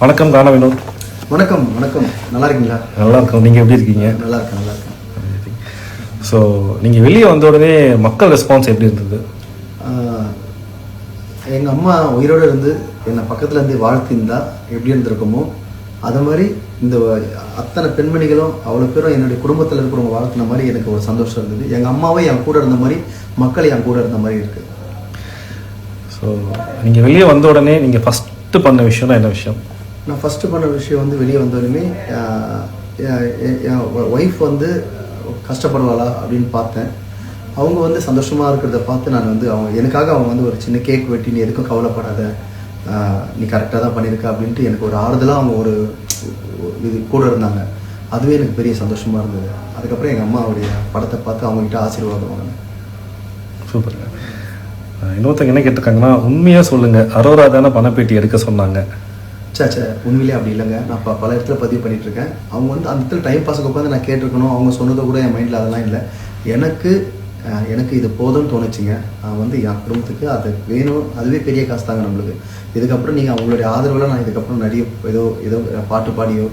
வணக்கம் ராணா வினோத். வணக்கம் வணக்கம். நல்லா இருக்கீங்களா? நல்லா இருக்கோம். நீங்கள் எப்படி இருக்கீங்க? நல்லா இருக்கேன். ஸோ நீங்கள் வெளியே வந்த உடனே மக்கள் ரெஸ்பான்ஸ் எப்படி இருந்தது? எங்கள் அம்மா உயிரோடு இருந்து என்னை பக்கத்தில் இருந்து வாழ்த்திருந்தா எப்படி இருந்திருக்குமோ அது மாதிரி இந்த அத்தனை பெண்மணிகளும் அவ்வளோ பேரும் என்னுடைய குடும்பத்தில் இருக்கிறவங்க வாழ்த்தின மாதிரி எனக்கு ஒரு சந்தோஷம் இருந்தது. எங்கள் அம்மாவே என் கூட இருந்த மாதிரி, மக்கள் என் கூட இருந்த மாதிரி இருக்குது. ஸோ நீங்கள் வெளியே வந்த உடனே நீங்கள் ஃபஸ்ட்டு பண்ண விஷயம்னா என்ன விஷயம்? நான் ஃபஸ்ட்டு பண்ண விஷயம் வந்து வெளியே வந்தோடனே என் ஒய்ஃப் வந்து கஷ்டப்படுவாளா அப்படின்னு பார்த்தேன். அவங்க வந்து சந்தோஷமாக இருக்கிறத பார்த்து நான் வந்து எனக்காக அவங்க வந்து ஒரு சின்ன கேக் வெட்டி, நீ எதுக்கும் கவலைப்படாத, நீ கரெக்டாக தான் பண்ணியிருக்க அப்படின்ட்டு எனக்கு ஒரு ஆறுதலாக அவங்க ஒரு இது கூட இருந்தாங்க. அதுவே எனக்கு பெரிய சந்தோஷமாக இருந்தது. அதுக்கப்புறம் எங்கள் அம்மாவுடைய படத்தை பார்த்து அவங்ககிட்ட ஆசீர்வாதம் வாங்கினேன். சூப்பருங்க. இன்னொருத்தங்க என்ன கேட்டிருக்காங்கன்னா, உண்மையாக சொல்லுங்கள், அரோரா தானே பணப்பேட்டி எடுக்க சொன்னாங்க? சே உண்மையிலே அப்படி இல்லைங்க. நான் பல இடத்துல பதிவு பண்ணிகிட்ருக்கேன். அவங்க வந்து அந்த இடத்துல டைம் பாஸுக்கு உட்காந்து நான் கேட்டிருக்கணும். அவங்க சொன்னதை கூட என் மைண்டில் அதெல்லாம் இல்லை. எனக்கு இது போதும்னு தோணுச்சுங்க. நான் வந்து என் குடும்பத்துக்கு அது வேணும். அதுவே பெரிய காசு தாங்க நம்மளுக்கு. இதுக்கப்புறம் நீங்கள் அவங்களுடைய ஆதரவில் நான் இதுக்கப்புறம் நிறைய ஏதோ பாட்டு பாடியோ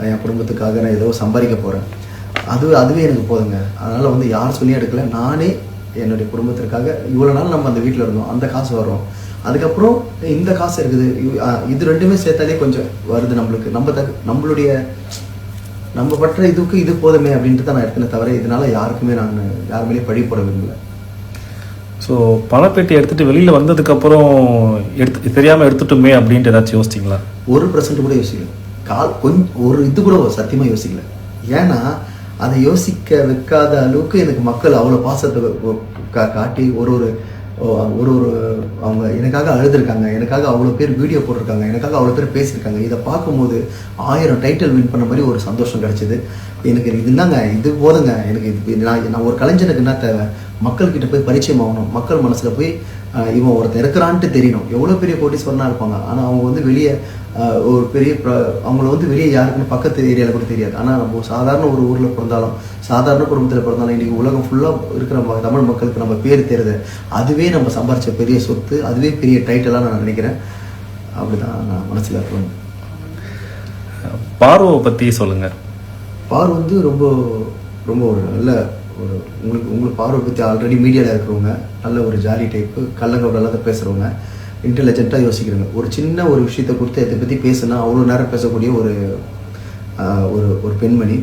என் குடும்பத்துக்காக நான் ஏதோ சம்பாதிக்க போகிறேன். அதுவே எனக்கு போதுங்க. அதனால் வந்து யார் சொல்லியும் எடுக்கல. நானே என்னுடைய குடும்பத்திற்காக இவ்வளோ நாள் நம்ம அந்த வீட்டில் இருந்தோம், அந்த காசு வரும். அதுக்கப்புறம் இந்த காசு இருக்குது, இது ரெண்டுமே சேர்த்தாலே கொஞ்சம் வருது நம்மளுக்கு. நம்மளுடைய நம்ம பற்ற இதுக்கு இது போதுமே அப்படின்ட்டு தான் நான் எடுத்துனே தவிர இதனால யாருக்குமே நான் யாருமே பழி போட விரும்பல. ஸோ பணப்பேட்டி எடுத்துகிட்டு வெளியில் வந்ததுக்கப்புறம் தெரியாமல் எடுத்துட்டோமே அப்படின்ட்டு ஏதாச்சும் யோசிச்சிங்களா? 1% கூட யோசிக்கல. கொஞ்சம் ஒரு இது கூட சத்தியமாக யோசிக்கல. ஏன்னா அதை யோசிக்க வைக்காத அளவுக்கு எனக்கு மக்கள் அவ்வளோ பாசத்தை காட்டி ஒரு அவங்க எனக்காக அழுதுருக்காங்க, எனக்காக அவ்வளோ பேர் வீடியோ போட்டிருக்காங்க, எனக்காக அவ்வளோ பேர் பேசியிருக்காங்க. இதை பார்க்கும்போது 1000 டைட்டில் வின் பண்ண மாதிரி ஒரு சந்தோஷம் கிடைச்சிது எனக்கு. இதுதாங்க, இது போதுங்க எனக்கு. இது நான் ஒரு கலைஞனுக்கு என்ன தேவை? மக்கள்கிட்ட போய் பரிச்சயம் ஆகணும், மக்கள் மனசில் போய் இவன் ஒருத்தர் இருக்கிறான்ட்டு தெரியணும். எவ்வளோ பெரிய கோட்டீஸ்வரனாக இருப்பாங்க, ஆனால் அவங்க வந்து வெளியே ஒரு பெரிய அவங்கள வந்து வெளியே யாருக்குன்னு பக்கத்து ஏரியாவில் கூட தெரியாது. ஆனால் நம்ம சாதாரண ஒரு ஊரில் பிறந்தாலும், சாதாரண குடும்பத்தில் பிறந்தாலும், இன்றைக்கி உலகம் ஃபுல்லாக இருக்கிற தமிழ் மக்களுக்கு நம்ம பேர் தெரியுது. அதுவே நம்ம சம்பாரித்த பெரிய சொத்து, அதுவே பெரிய டைட்டிலாக நான் நினைக்கிறேன். அப்படி தான் நான் மனசில் இருக்கணும். பார்வை பற்றி சொல்லுங்கள். பார்வை வந்து ரொம்ப ரொம்ப ஒரு நல்ல ஒரு உங்களுக்கு பார்வை பற்றி ஆல்ரெடி மீடியாவில் இருக்கிறவங்க, நல்ல ஒரு ஜாலி டைப்பு, கள்ளங்கப்படாத பேசுகிறவங்க, இன்டெலிஜென்ட்டாக யோசிக்கிறவங்க. ஒரு சின்ன ஒரு விஷயத்தை கொடுத்து இதை பற்றி பேசுனா அவ்வளோ நேரம் பேசக்கூடிய ஒரு பெண்மணி,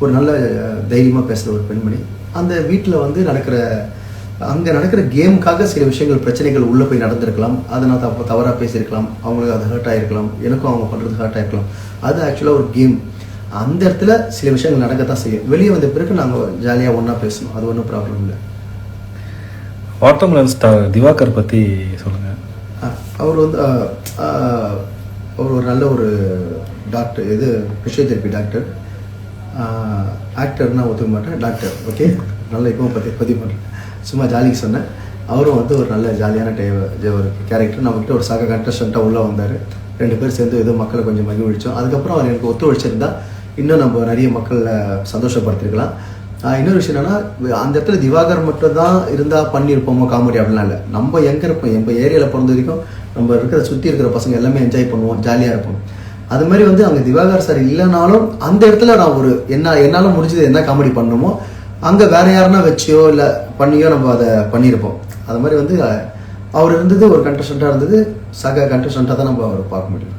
ஒரு நல்ல தைரியமாக பேசுகிற ஒரு பெண்மணி. அந்த வீட்டில் வந்து அங்கே நடக்கிற கேமுக்காக சில விஷயங்கள், பிரச்சனைகள் உள்ளே போய் நடந்திருக்கலாம். அதை நான் தவறாக பேசியிருக்கலாம், அவங்களுக்கு அது ஹர்ட் ஆகிருக்கலாம், எனக்கும் அவங்க பண்ணுறது ஹர்ட் ஆகிருக்கலாம். அது ஆக்சுவலாக ஒரு கேம். அந்த இடத்துல சில விஷயங்கள் நடக்கத்தான் செய்யும். வெளியே வந்த பிறகு நாங்கள் ஜாலியாக ஒன்றா பேசணும், அது ஒன்றும் ப்ராப்ளம் இல்லை. வாட்டர்மெலன் ஸ்டார் திவாகர் பற்றி சொல்லுங்கள். அவர் வந்து அவர் ஒரு நல்ல ஒரு டாக்டர், ஃபிசியோதெரப்பி டாக்டர். ஆக்டர்னா ஒத்துக்க மாட்டேன், டாக்டர். ஓகே, நல்லா இப்போ பதிவு பண்ணுறேன், சும்மா ஜாலிக்கு சொன்னேன். அவரும் வந்து ஒரு நல்ல ஜாலியான ஒரு கேரக்டர். நம்மக்கிட்ட ஒரு சக கண்டஸ்டண்ட்டாக உள்ளே வந்தார். 2 பேர் சேர்ந்து ஏதோ மக்களை கொஞ்சம் மகிழ்ச்சோம். அதுக்கப்புறம் அவர் எனக்கு ஒத்துழைச்சிருந்தா இன்னும் நம்ம நிறைய மக்களை சந்தோஷப்படுத்திருக்கலாம். இன்னொரு விஷயம் என்னன்னா, அந்த இடத்துல திவாகர் மட்டும் தான் இருந்தால் பண்ணியிருப்போமோ காமெடி அப்படிலாம் இல்லை. நம்ம எங்கே இருப்போம், எங்கள் ஏரியாவில் பிறந்த வரைக்கும் நம்ம இருக்கிற சுற்றி இருக்கிற பசங்க எல்லாமே என்ஜாய் பண்ணுவோம், ஜாலியாக இருப்போம். அது மாதிரி வந்து அங்கே திவாகர் சார் இல்லைனாலும் அந்த இடத்துல நான் என்னால் முடிஞ்சது என்ன காமெடி பண்ணணுமோ அங்கே வேற யாருன்னா வச்சியோ இல்லை பண்ணியோ நம்ம அதை பண்ணியிருப்போம். அது மாதிரி வந்து அவர் இருந்தது ஒரு கண்டஸ்டண்ட்டாக இருந்தது, சக கண்டஸ்டண்ட்டாக தான் நம்ம அவரை பார்க்க முடியும்.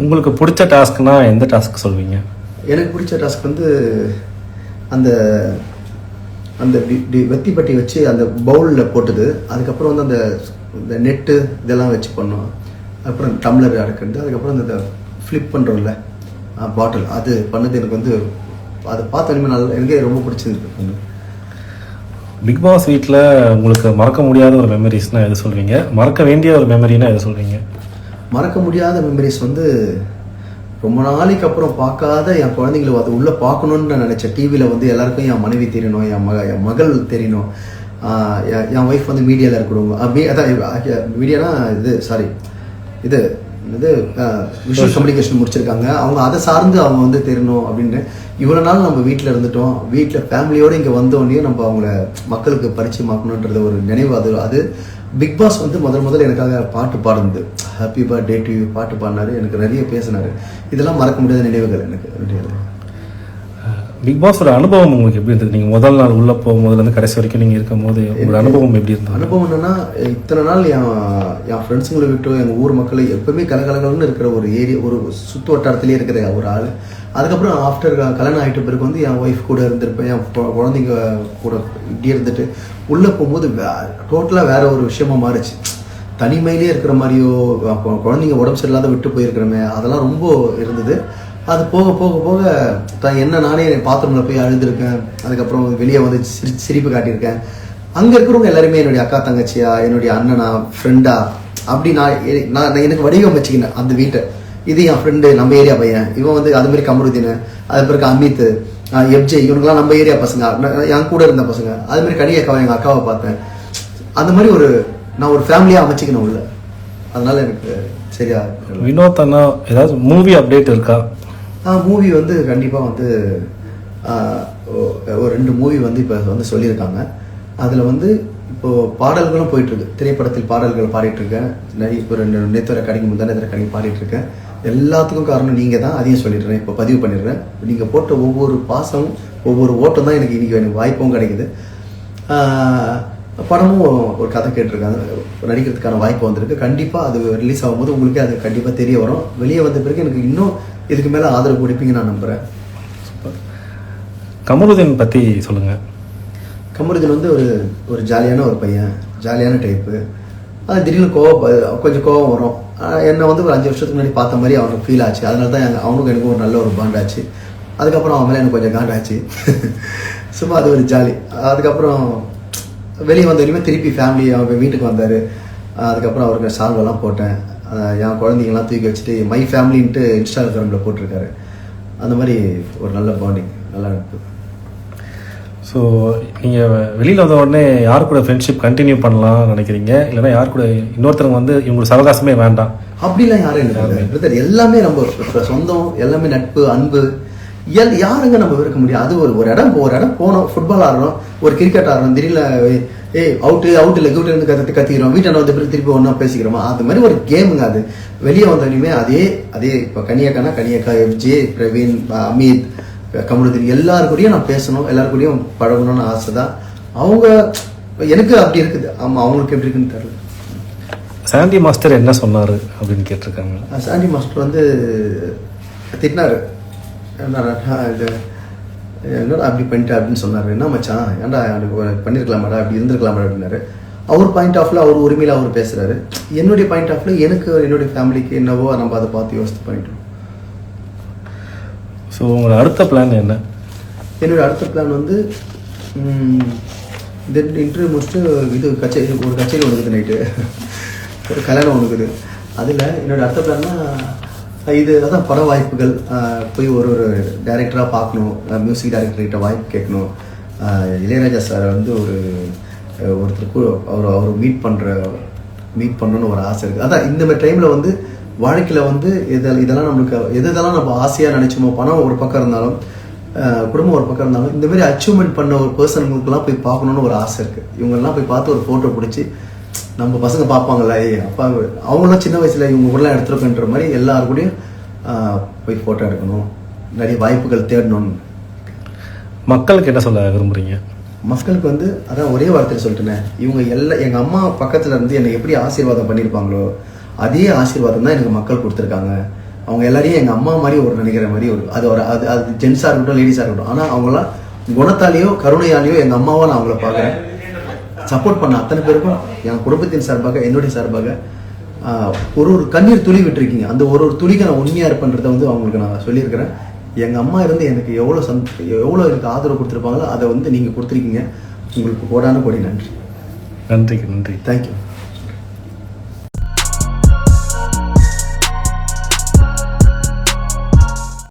உங்களுக்கு பிடிச்ச டாஸ்க்னா எந்த டாஸ்க் சொல்வீங்க? எனக்கு பிடிச்ச டாஸ்க் வந்து அந்த வெத்திப்பட்டி வச்சு அந்த பவுலில் போட்டது, அதுக்கப்புறம் வந்து அந்த நெட்டு இதெல்லாம் வச்சு பண்ணோம், அப்புறம் டம்ளர் அடுக்கிறது, அதுக்கப்புறம் அந்த ஃப்ளிப் பண்ணுறோம்ல பாட்டில், அது பண்ணது எனக்கு வந்து அதை பார்த்தோன்னே நல்லா எனக்கே ரொம்ப பிடிச்சிருக்கு. பிக் பாஸ் வீட்டில் உங்களுக்கு மறக்க முடியாத ஒரு மெமரிஸ்னால் எது சொல்வீங்க? மறக்க வேண்டிய ஒரு மெமரினா எது சொல்வீங்க? மறக்க முடியாத மெமரிஸ் வந்து ரொம்ப நாளைக்கு அப்புறம் பார்க்காத என் குழந்தைங்களை அது உள்ளே பார்க்கணுன்னு நான் நினச்சேன். டிவியில் வந்து எல்லாருக்கும் என் மனைவி தெரியணும், என் மகள் தெரியணும், என் ஒய்ஃப் வந்து மீடியாவில் இருக்கிறவங்க, அதான் மீடியானா இது விஷுவல் கம்யூனிகேஷன் முடிச்சிருக்காங்க, அவங்க அதை சார்ந்து அவங்க வந்து தெரியணும் அப்படின்னு. இவ்வளோ நாள் நம்ம வீட்டில் இருந்துட்டோம், வீட்டில் ஃபேமிலியோடு இங்கே வந்தோடனே நம்ம அவங்கள மக்களுக்கு பரிச்சயமாக்கணுன்றது ஒரு நினைவு. அது பிக் பாஸ் வந்து முதல்ல எனக்காக பாட்டு பாடுனது. ஹாப்பி பர்த்டே டு யூ பாட்டு பாடினாரு, எனக்கு நிறைய பேசினாரு. இதெல்லாம் மறக்க முடியாத நினைவுகள் எனக்கு. பிக் பாஸோட அனுபவம் உங்களுக்கு எப்படி இருந்தது? நீங்கள் முதல் நாள் உள்ளே போகும்போதுலேருந்து கடைசி வரைக்கும் நீங்கள் இருக்கும் போது உங்களோட அனுபவம் எப்படி இருந்தது? அனுபவம் என்னன்னா, இத்தனை நாள் என் ஃப்ரெண்ட்ஸுங்களை விட்டு எங்கள் ஊர் மக்கள் எப்பவுமே கலகலகலன்னு இருக்கிற ஒரு ஏரியா, ஒரு சுற்று வட்டாரத்திலே இருக்கிற ஒரு ஆள். அதுக்கப்புறம் ஆஃப்டர் கல்யாணம் ஆகிட்ட பிறகு வந்து என் ஒய்ஃப் கூட இருந்திருப்பேன், என் குழந்தைங்க கூட இப்படி இருந்துட்டு உள்ளே போகும்போது டோட்டலாக வேற ஒரு விஷயமா மாறிச்சு. தனிமையிலே இருக்கிற மாதிரியோ, அப்போ குழந்தைங்க உடம்பு சரியில்லாத விட்டு போயிருக்கிறோமே, அதெல்லாம் ரொம்ப இருந்தது. அது போக போக போக நானே பாத்ரூமில் போய் அழுதுருக்கேன். அதுக்கப்புறம் வெளியே வந்து சிரிப்பு காட்டியிருக்கேன். அங்கே இருக்கிறவங்க எல்லாருமே என்னுடைய அக்கா தங்கச்சியா, என்னுடைய அண்ணனா, ஃப்ரெண்டா, அப்படி நான் எனக்கு வடிவம் வச்சுக்கினேன் அந்த வீட்டை. இது என் ஃப்ரெண்டு, நம்ம ஏரியா பையன், இவன் வந்து அது மாதிரி கமருதீன், அது பிறகு அமித், எப்ஜே, இவனுங்களாம் நம்ம ஏரியா பசங்க, என் கூட இருந்த பசங்க. அது மாதிரி கனியக்காவை, எங்கள் அக்காவை பார்த்தேன். அந்த மாதிரி நான் ஒரு ஃபேமிலியாக அமைச்சிக்கணும் உள்ள. அதனால எனக்கு சரியா. வினோத் அண்ணா, ஏதாவது மூவி அப்டேட் இருக்கா? மூவி வந்து கண்டிப்பாக வந்து ஒரு 2 மூவி வந்து இப்போ வந்து சொல்லியிருக்காங்க. அதில் வந்து இப்போது பாடல்களும் போயிட்டுருக்கு. திரைப்படத்தில் பாடல்கள் பாடிட்டுருக்கேன். நிறைய இப்போ 2 நேற்று கடைக்கு முந்தானே கடைக்கு பாடிட்டுருக்கேன். எல்லாத்துக்கும் காரணம் நீங்கள் தான், அதையும் சொல்லிடுறேன், இப்போ பதிவு பண்ணிடுறேன். நீங்கள் போட்ட ஒவ்வொரு பாசமும் ஒவ்வொரு ஓட்டம் தான் எனக்கு எனக்கு வாய்ப்பும் கிடைக்குது. படமும் ஒரு கதை கேட்டிருக்காங்க, நடிக்கிறதுக்கான வாய்ப்பு வந்திருக்கு. கண்டிப்பாக அது ரிலீஸ் ஆகும்போது உங்களுக்கே அது கண்டிப்பாக தெரிய வரும். வெளியே வந்த பிறகு எனக்கு இன்னும் இதுக்கு மேலே ஆதரவு கொடுப்பீங்க நான் நம்புகிறேன். கமருதீன் பற்றி சொல்லுங்கள். கமருதீன் வந்து ஒரு ஜாலியான ஒரு பையன், ஜாலியான டைப்பு. அது திடீர்னு கொஞ்சம் கோவம் வரும். என்னை வந்து ஒரு 5 வருஷத்துக்கு முன்னாடி பார்த்த மாதிரி அவனுக்கு ஃபீல் ஆச்சு. அதனால தான் அவனுக்கு எனக்கு ஒரு நல்ல ஒரு பாண்ட் ஆச்சு. அதுக்கப்புறம் அவன் மேலே எனக்கு கொஞ்சம் காண்டாச்சு. சும்மா அது ஒரு ஜாலி. அதுக்கப்புறம் வெளியே வந்த வரையுமே திருப்பி ஃபேமிலி அவங்க வீட்டுக்கு வந்தார். அதுக்கப்புறம் அவருக்கு சால்வெல்லாம் போட்டேன். என் குழந்தைங்கலாம் தூக்கி வச்சுட்டு மை ஃபேமிலின்ட்டு இன்ஸ்டாகிராமில் போட்டிருக்காரு. அந்த மாதிரி ஒரு நல்ல பாண்டிங், நல்லா நட்பு. ஸோ நீங்கள் வெளியில் வந்த உடனே யார் கூட ஃப்ரெண்ட்ஷிப் கண்டினியூ பண்ணலாம்னு நினைக்கிறீங்க, இல்லைன்னா யார் கூட இன்னொருத்தவங்க வந்து இவங்களுக்கு சவகாசமே வேண்டாம் அப்படிலாம் யாரும் இல்லை. எல்லாமே நம்ம சொந்தம், எல்லாமே நட்பு, அன்பு. யாருங்க நம்ம இருக்க முடியும்? அது ஒரு இடம் போனோம், ஃபுட்பால் ஆடுறோம், ஒரு கிரிக்கெட் ஆடுறோம், திடீர்னு அவுட் இல்லை கவுட் இருந்து கத்திக்கிறோம், வீட்டை வந்து திருப்பி ஒன்றா பேசிக்கிறோமா, அது மாதிரி ஒரு கேமுங்க. அது வெளியே வந்தோடனே அதே இப்போ கனியக்கா, எஃப்ஜே, பிரவீன், அமித், கமருதீன் எல்லாருக்கூடையும் நான் பேசணும், எல்லாருக்கூடையும் பழகணும்னு ஆசை தான். அவங்க எனக்கு அப்படி இருக்குது. ஆமாம், அவங்களுக்கு எப்படி இருக்குன்னு தெரியல. சாண்டி மாஸ்டர் என்ன சொன்னார் அப்படின்னு கேட்டிருக்காங்க. சாண்டி மாஸ்டர் வந்து திட்டினாரு, என்னடா அப்படி பண்ணிட்டு அப்படின்னு சொன்னார். என்ன மச்சான், ஏன்டா பண்ணியிருக்கலாமாடா, அப்படி இருந்திருக்கலாமாடா அப்படின்னாரு. அவர் பாயிண்ட் ஆஃப்ல அவர் உரிமையில் அவர் பேசுகிறாரு. என்னுடைய பாயிண்ட் ஆஃப்ல எனக்கு என்னுடைய ஃபேமிலிக்கு என்னவோ நம்ம அதை பார்த்து யோசித்து பண்ணிட்டோம். ஸோ உங்களோட அடுத்த பிளான் என்ன? என்னோடய அடுத்த பிளான் வந்து இந்த இன்டர்வியூ முடிச்சுட்டு ஒரு கச்சேரி ஒன்றுக்குது, நைட்டு ஒரு கல்யாணம் ஒன்றுக்குது. அதில் என்னோடய அடுத்த பிளான்னா அதான் பட வாய்ப்புகள். போய் ஒரு டைரக்டராக பார்க்கணும், மியூசிக் டைரக்டர்கிட்ட வாய்ப்பு கேட்கணும். இளையராஜா சார் வந்து ஒருத்தருக்கு அவர் மீட் பண்ணணும்னு ஒரு ஆசை இருக்குது. அதான் இந்த மாதிரி டைமில் வந்து வாழ்க்கையில் வந்து இதெல்லாம் நம்மளுக்கு எதெல்லாம் நம்ம ஆசையாக நினச்சோமோ, பணம் ஒரு பக்கம் இருந்தாலும், குடும்பம் ஒரு பக்கம் இருந்தாலும், இந்த மாதிரி அச்சீவ்மெண்ட் பண்ண ஒரு பர்சனுங்களுக்குலாம் போய் பார்க்கணுன்னு ஒரு ஆசை இருக்குது. இவங்கெல்லாம் போய் பார்த்து ஒரு ஃபோட்டோ பிடிச்சி நம்ம பசங்க பார்ப்பாங்களா, அப்பா அவங்களாம் சின்ன வயசில் இவங்க ஊரெலாம் எடுத்துருக்கன்ற மாதிரி எல்லாருக்கூடையும் போய் ஃபோட்டோ எடுக்கணும், நிறைய வாய்ப்புகள் தேடணும்னு. மக்களுக்கு என்ன சொல்ல விரும்புகிறீங்க? மக்களுக்கு வந்து அதான் ஒரே வார்த்தையில் சொல்லிட்டேனே, இவங்க எங்கள் அம்மா பக்கத்தில் இருந்து என்னை எப்படி ஆசீர்வாதம் பண்ணியிருப்பாங்களோ அதே ஆசீர்வாதம் தான் எனக்கு மக்கள் கொடுத்துருக்காங்க. அவங்க எல்லாரையும் எங்கள் அம்மா மாதிரி நினைக்கிற மாதிரி அது ஜென்ஸாக இருக்கட்டும், லேடிஸாக இருக்கட்டும். ஆனால் அவங்களாம் குணத்தாலேயோ கருணையாலேயோ எங்கள் அம்மாவை நான் அவங்கள பார்க்குறேன். சப்போர்ட் பண்ண அத்தனை பேருக்கும் என் குடும்பத்தின் சார்பாக, என்னுடைய சார்பாக ஒரு கண்ணீர் துளி விட்டுருக்கீங்க. அந்த ஒரு துளிக்கு நான் உண்மையாக இருப்பேன்றதை வந்து அவங்களுக்கு நான் சொல்லியிருக்கிறேன். எங்கள் அம்மா இருந்து எனக்கு எவ்வளோ எனக்கு ஆதரவு கொடுத்துருப்பாங்களோ அதை வந்து நீங்கள் கொடுத்துருக்கீங்க. உங்களுக்கு கோடான கோடி நன்றி. நன்றி. தேங்க்யூ.